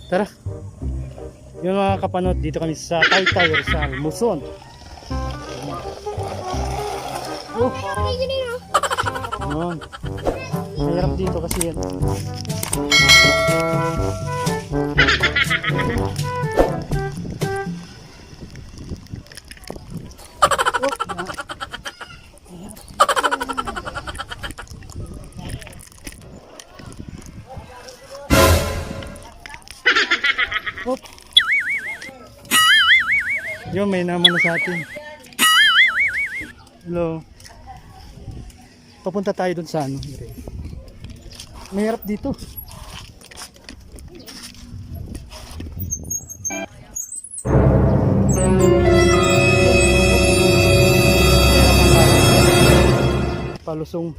Tara. Yung mga kapanot, dito kami sa Taytay Rizal, Muson. Oh. Yun. Mahirap dito kasi yan. Oh. Yun, may naman na sa atin. Hello. Papunta tayo dun sa ano. Mahirap dito. Palusong.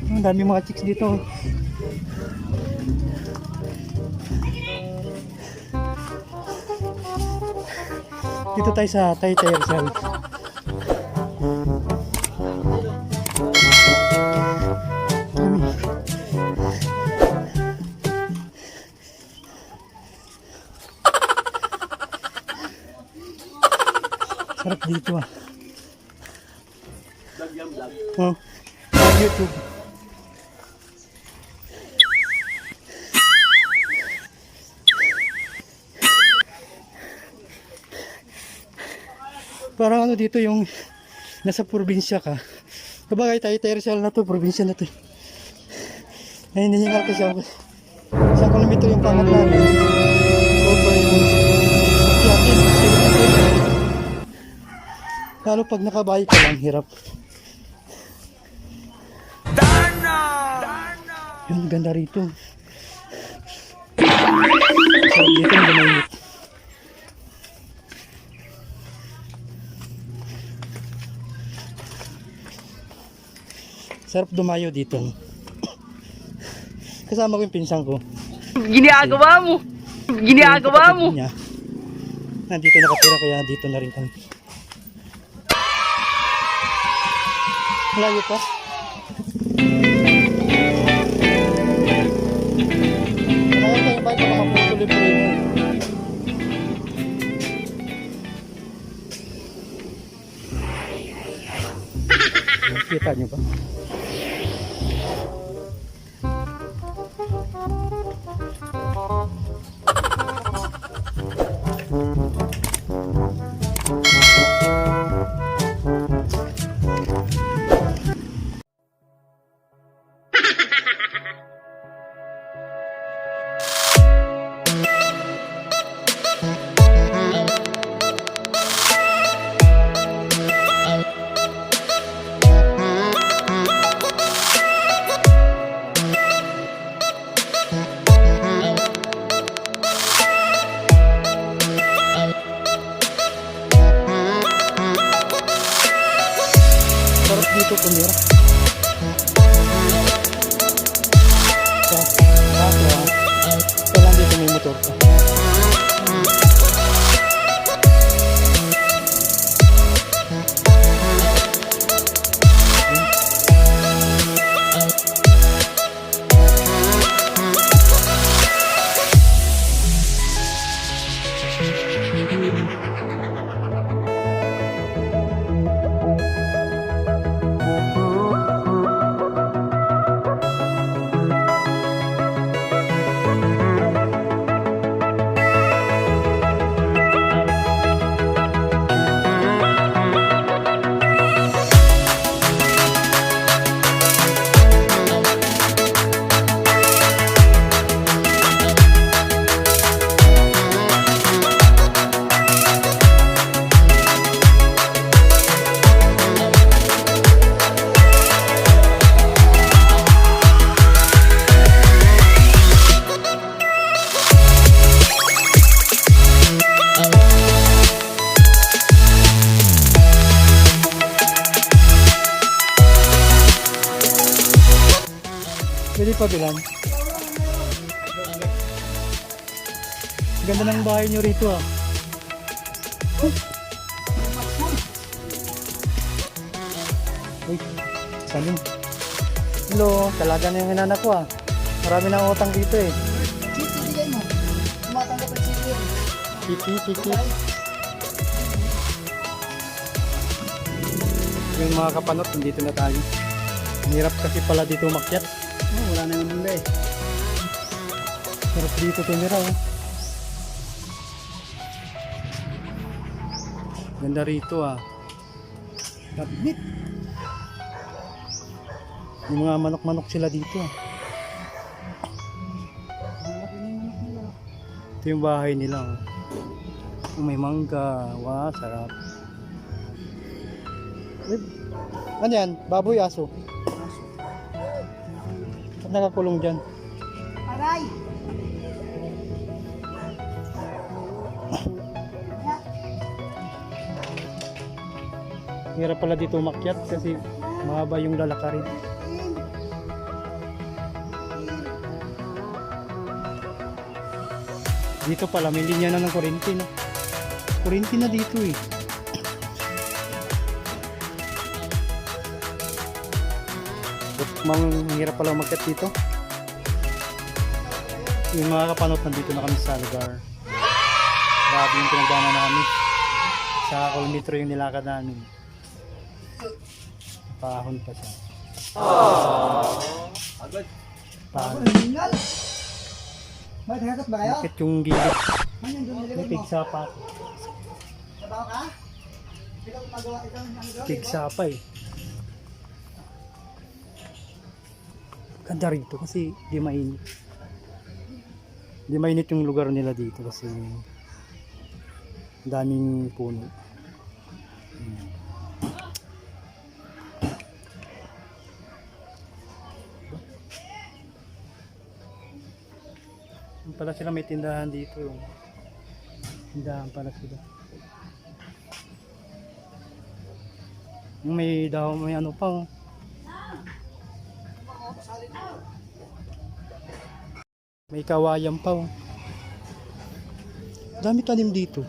Ang dami mga chicks dito. Dito tayo sa Taytay Rizal. Sarap dito ah. Oh, YouTube. Parang ano dito yung nasa probinsya ka. Kabagay tayo Rizal na to, probinsya na to. Ay, hinihingal kasi ako. Isang kilometro yung pangat namin. So, pa yung kiyakin. Lalo pag nakabahay ka lang, hirap. Yung ganda rito. So, dito yung gumayit. Sarap dumayo dito. Kasama ko yung pinsan ko. Ginagawa mo! Ginagawa mo! Niya, nandito nakatira kaya dito na rin kami. Malayo pa. Malayo pa yung bike na maputuloy-tuloy mo. Kita nyo ba? Sarap dito tumira. Ito lang dito may motor ka. pa bilan. Ganda ng bahay nyo rito ah. Uy, salim. Hello, talaga na yung hinanap ko ah. Marami na utang dito eh. Chiki, bigay mo. Tumatanggap ang chiki. Chiki. Yung mga kapanot, nandito na tayo. Ang hirap kasi pala dito umakyat. Oh, wala na yung bunda eh. Sarap dito tumira oh. Ganda rito ah. Kapit. Yung mga manok-manok sila dito ah. Ito yung bahay nila oh. May mangga. Wow, sarap. Ano yan? Baboy, aso? Ba't nakakulong dyan? Aray! Hirap pala dito umakyat kasi mahaba yung lalakarin. Dito pala may linya na ng kuryente no? Kuryente na dito eh. Hirap pala umakyat dito. Yung mga kapanot nandito na kami sa lugar. Grabe yung pinagdaanan na kami. Sa kilometro yung nilakad namin. Pahon pa siya. Pahon. Hingal! May hinagat ba kayo? Bakit yung gilid? Ano yung doon May nilagay mo? pigsapa. Trabaho ka? Ikaw magawa, ikaw ang doon? Pigsapa eh. Ganda rito kasi di mainit. Di mainit yung lugar nila dito kasi daming puno. Pala sila may tindahan dito. Tindahan pala sila. May daw may ano pa oh. May kawayan pa oh. Dami tanim dito.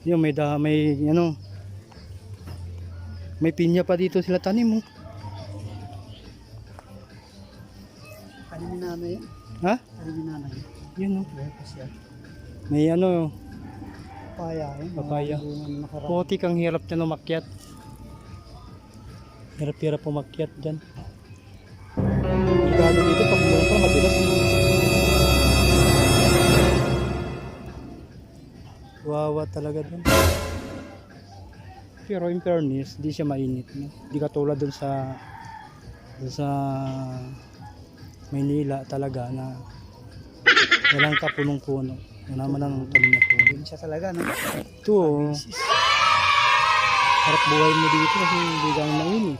Yung may ano. May pinya pa dito sila tanim oh. Kanimin nanay. Ha? Kanimin nanay. Yun oh. Lepas yan. May ano Papaya eh. Papaya. Nakarap. Putik ang hirap niya umakyat. Hirap-hirap umakyat dyan. Ligado dito pag buwan pa madulas. Wawa talaga dun. Pero in fairness, di siya mainit. No? Di katulad dun sa Maynila talaga na walang kapunong-puno. Wala man lang talim na puno. Yun siya talaga, no? Ito oh. Harap buhay mo dito kasi hindi ganun mainit.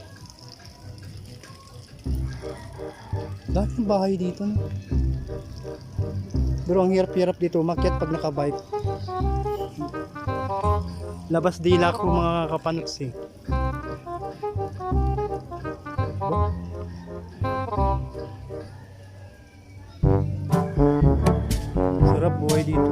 Daming bahay dito no. Pero ang hirap-hirap dito umakyat pag nakabike. Labas dila ko mga kapanots eh. Sarap buhay dito.